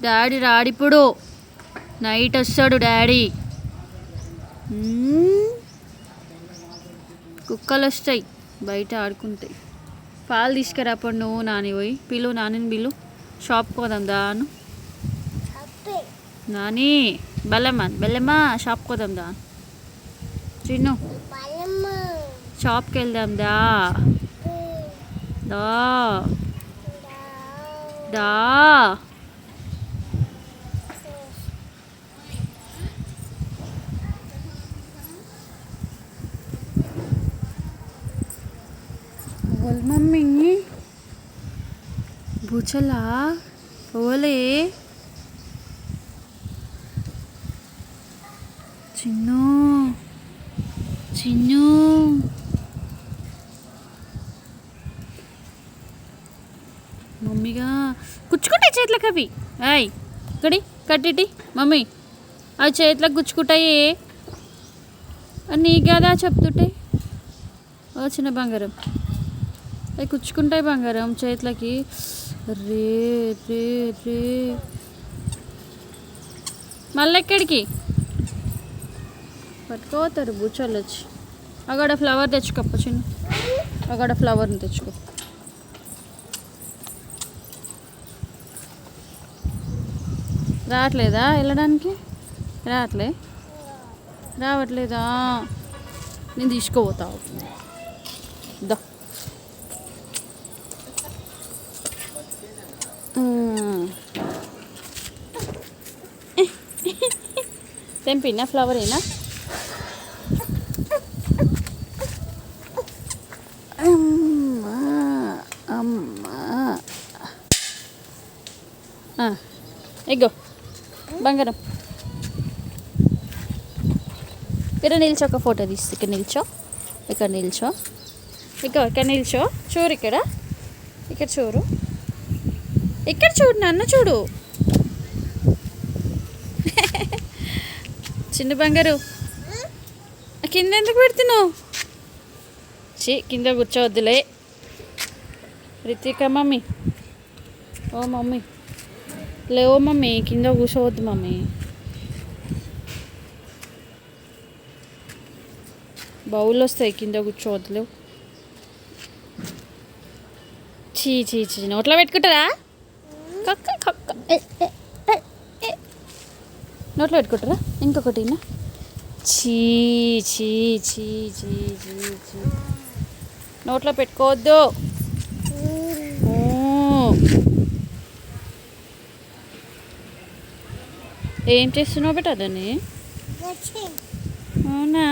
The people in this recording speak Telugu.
డాడీ రాడిప్పుడు నైట్ వస్తాడు డాడీ. కుక్కలు వస్తాయి బయట ఆడుకుంటాయి. పాలు తీసుకురాపడు నువ్వు నాని పోయి పిలు నానిని పిలు. షాప్కి పోదాం దాను. నాని బెల్లమ్మా షాప్కి పోదాం దా. చిన్ను షాప్కి వెళ్దాం దా. దా దా మమ్మీ బుచలా ఓలే చిన్ను చిన్ను మమ్మీగా గుచ్చుకుంటాయి చేతులకు అవి. అయ్ ఇక్కడి కట్టిటి మమ్మీ అవి చేతులకు గుచ్చుకుంటాయి. నీ కదా చెప్తుంటే ఓ చిన్న బంగారం అవి గుచ్చుకుంటాయి బంగారం చేతులకి. రే రే రే మళ్ళీ ఎక్కడికి పట్టుకోతారు బూచోళ్ళు వచ్చి. అక్కడ ఫ్లవర్ తెచ్చుకోప్ప చిన్న, అక్కడ ఫ్లవర్ని తెచ్చుకో. రావట్లేదా వెళ్ళడానికి? రావట్లేదా? నేను తీసుకోపోతావు దా. తెంపినా ఫ్లవర్ అయినా అమ్మా అమ్మా. ఎగ్గో బంగారం ఇక్కడ నిల్చో. ఒక ఫోటో తీసి ఇక్కడ నిల్చో. ఇక్కడ నిల్చో. ఇక్కడ నిల్చో. చూడు ఇక్కడ చూడు. ఇక్కడ చూడు నాన్న చూడు. చిన్న బంగారు కింద ఎందుకు పెడుతున్నావు? కింద కూర్చోవద్దులే. రితిక మమ్మీ ఓ మమ్మీ లేవో మమ్మీ కింద కూర్చోవద్దు మమ్మీ. బౌల్ వస్తాయి కింద కూర్చోవద్దు. లేవు. చీ చీ చీ నోట్లో పెట్టుకుంటారా? నోట్లో పెట్టుకుంటారా? ఇంకొకటి చీ చీ చీ చీ చీ చీ నోట్లో పెట్టుకోవద్దు. ఏం చేస్తున్నావు బెట దాన్ని? అవునా